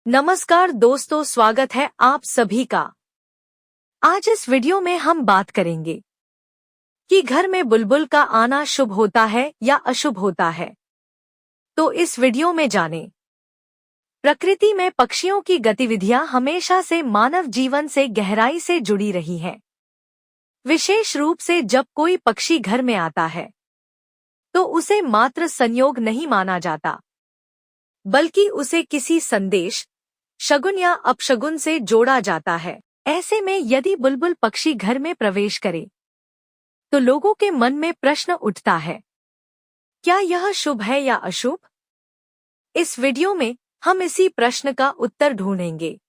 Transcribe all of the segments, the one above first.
नमस्कार दोस्तों, स्वागत है आप सभी का। आज इस वीडियो में हम बात करेंगे कि घर में बुलबुल का आना शुभ होता है या अशुभ होता है। तो इस वीडियो में जानें। प्रकृति में पक्षियों की गतिविधियां हमेशा से मानव जीवन से गहराई से जुड़ी रही हैं। विशेष रूप से जब कोई पक्षी घर में आता है तो उसे मात्र संयोग नहीं माना जाता, बल्कि उसे किसी संदेश, शगुन या अपशगुन से जोड़ा जाता है। ऐसे में यदि बुलबुल पक्षी घर में प्रवेश करे तो लोगों के मन में प्रश्न उठता है, क्या यह शुभ है या अशुभ? इस वीडियो में हम इसी प्रश्न का उत्तर ढूंढेंगे।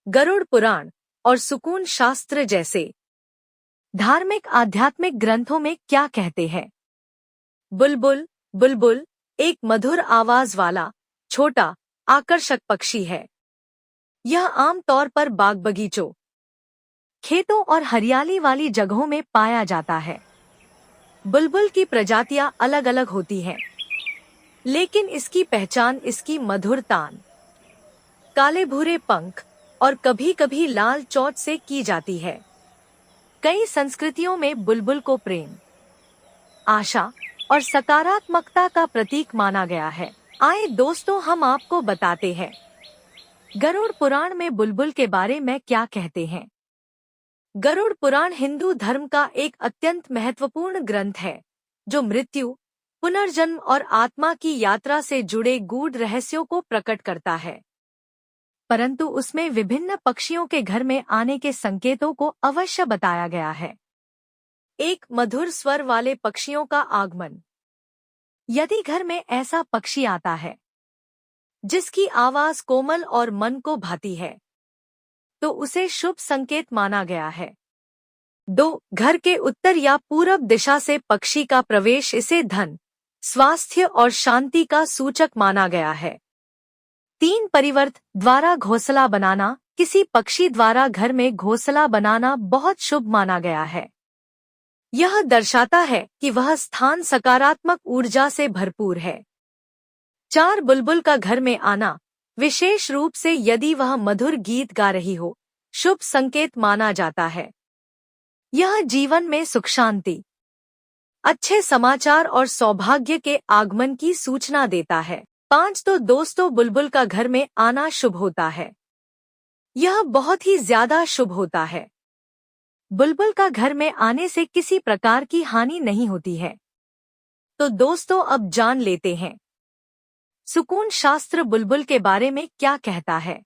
गरुड़ पुराण और सुकून शास्त्र जैसे धार्मिक आध्यात्मिक ग्रंथों में क्या कहते हैं? बुलबुल बुलबुल एक मधुर आवाज वाला छोटा आकर्षक पक्षी है। यह आमतौर पर बाग बगीचों, खेतों और हरियाली वाली जगहों में पाया जाता है। बुलबुल की प्रजातियां अलग अलग होती हैं, लेकिन इसकी पहचान इसकी मधुर तान, काले भूरे पंख और कभी-कभी लाल चोंच से की जाती है। कई संस्कृतियों में बुलबुल को प्रेम, आशा और सकारात्मकता का प्रतीक माना गया है। आइए दोस्तों, हम आपको बताते हैं गरुड़ पुराण में बुलबुल के बारे में क्या कहते हैं। गरुड़ पुराण हिंदू धर्म का एक अत्यंत महत्वपूर्ण ग्रंथ है, जो मृत्यु, पुनर्जन्म और आत्मा की यात्रा से जुड़े गूढ़ रहस्यों को प्रकट करता है। परंतु उसमें विभिन्न पक्षियों के घर में आने के संकेतों को अवश्य बताया गया है। एक मधुर स्वर वाले पक्षियों का आगमन। यदि घर में ऐसा पक्षी आता है जिसकी आवाज कोमल और मन को भाती है, तो उसे शुभ संकेत माना गया है। 2. घर के उत्तर या पूरब दिशा से पक्षी का प्रवेश इसे धन, स्वास्थ्य और शांति का सूचक माना गया है। 3. परिवर्त द्वारा घोंसला बनाना। किसी पक्षी द्वारा घर में घोंसला बनाना बहुत शुभ माना गया है। यह दर्शाता है कि वह स्थान सकारात्मक ऊर्जा से भरपूर है। 4. बुलबुल का घर में आना, विशेष रूप से यदि वह मधुर गीत गा रही हो, शुभ संकेत माना जाता है। यह जीवन में सुख शांति, अच्छे समाचार और सौभाग्य के आगमन की सूचना देता है। 5. तो दोस्तों, बुलबुल का घर में आना शुभ होता है। यह बहुत ही ज्यादा शुभ होता है। बुलबुल का घर में आने से किसी प्रकार की हानि नहीं होती है। तो दोस्तों, अब जान लेते हैं सुकून शास्त्र बुलबुल के बारे में क्या कहता है।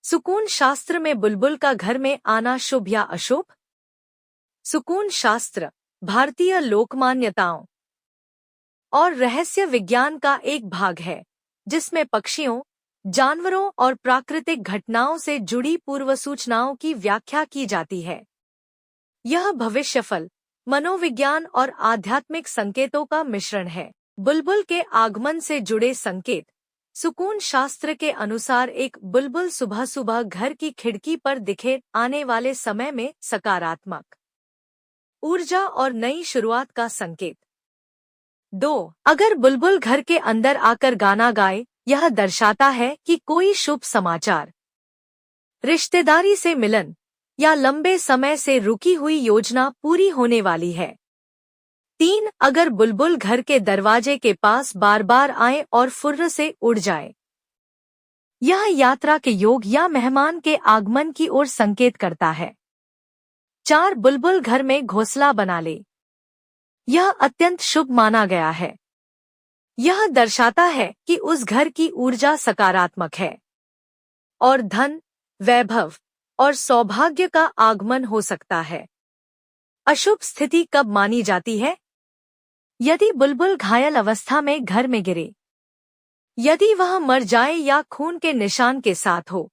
सुकून शास्त्र में बुलबुल का घर में आना शुभ या अशुभ? सुकून शास्त्र भारतीय लोकमान्यताओं और रहस्य विज्ञान का एक भाग है, जिसमें पक्षियों, जानवरों और प्राकृतिक घटनाओं से जुड़ी पूर्व सूचनाओं की व्याख्या की जाती है। यह भविष्यफल, मनोविज्ञान और आध्यात्मिक संकेतों का मिश्रण है। बुलबुल के आगमन से जुड़े संकेत। सुकून शास्त्र के अनुसार एक बुलबुल सुबह सुबह घर की खिड़की पर दिखे आने वाले समय में सकारात्मक ऊर्जा और नई शुरुआत का संकेत। 2. अगर बुलबुल घर के अंदर आकर गाना गाए, यह दर्शाता है कि कोई शुभ समाचार, रिश्तेदारी से मिलन या लंबे समय से रुकी हुई योजना पूरी होने वाली है। 3. अगर बुलबुल घर के दरवाजे के पास बार बार आए और फुर्र से उड़ जाए, यह यात्रा के योग या मेहमान के आगमन की ओर संकेत करता है। 4. बुलबुल घर में घोंसला बना ले, यह अत्यंत शुभ माना गया है। यह दर्शाता है कि उस घर की ऊर्जा सकारात्मक है और धन, वैभव और सौभाग्य का आगमन हो सकता है। अशुभ स्थिति कब मानी जाती है? यदि बुलबुल घायल अवस्था में घर में गिरे, यदि वह मर जाए या खून के निशान के साथ हो,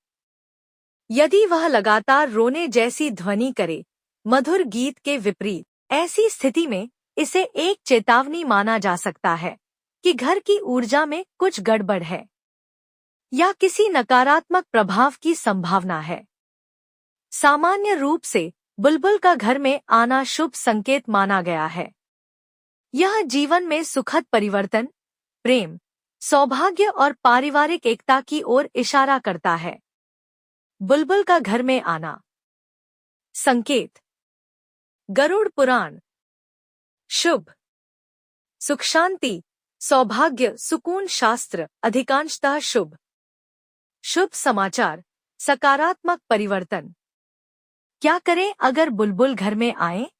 यदि वह लगातार रोने जैसी ध्वनि करे, मधुर गीत के विपरीत, ऐसी स्थिति में इसे एक चेतावनी माना जा सकता है कि घर की ऊर्जा में कुछ गड़बड़ है या किसी नकारात्मक प्रभाव की संभावना है। सामान्य रूप से बुलबुल का घर में आना शुभ संकेत माना गया है। यह जीवन में सुखद परिवर्तन, प्रेम, सौभाग्य और पारिवारिक एकता की ओर इशारा करता है। बुलबुल का घर में आना। संकेत। गरुड़ पुराण। शुभ, सुख शांति, सौभाग्य, सुकून। शास्त्र अधिकांशतः शुभ। शुभ समाचार, सकारात्मक परिवर्तन। क्या करें अगर बुलबुल घर में आए?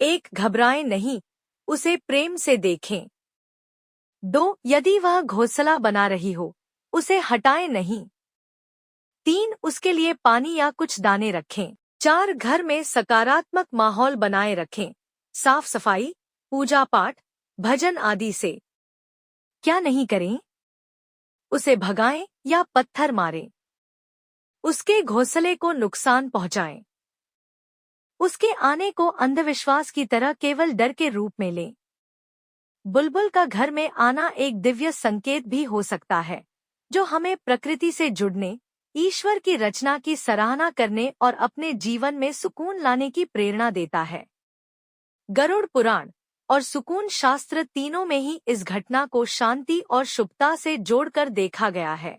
1. घबराएं नहीं, उसे प्रेम से देखें। 2. यदि वह घोंसला बना रही हो, उसे हटाएं नहीं। 3. उसके लिए पानी या कुछ दाने रखें। 4. घर में सकारात्मक माहौल बनाए रखें, साफ सफाई, पूजा पाठ, भजन आदि से। क्या नहीं करें? उसे भगाएं या पत्थर मारें। उसके घोंसले को नुकसान पहुंचाएं। उसके आने को अंधविश्वास की तरह केवल डर के रूप में लें। बुलबुल का घर में आना एक दिव्य संकेत भी हो सकता है, जो हमें प्रकृति से जुड़ने, ईश्वर की रचना की सराहना करने और अपने जीवन में सुकून लाने की प्रेरणा देता है। गरुड़ पुराण और सुकून शास्त्र तीनों में ही इस घटना को शांति और शुभता से जोड़कर देखा गया है।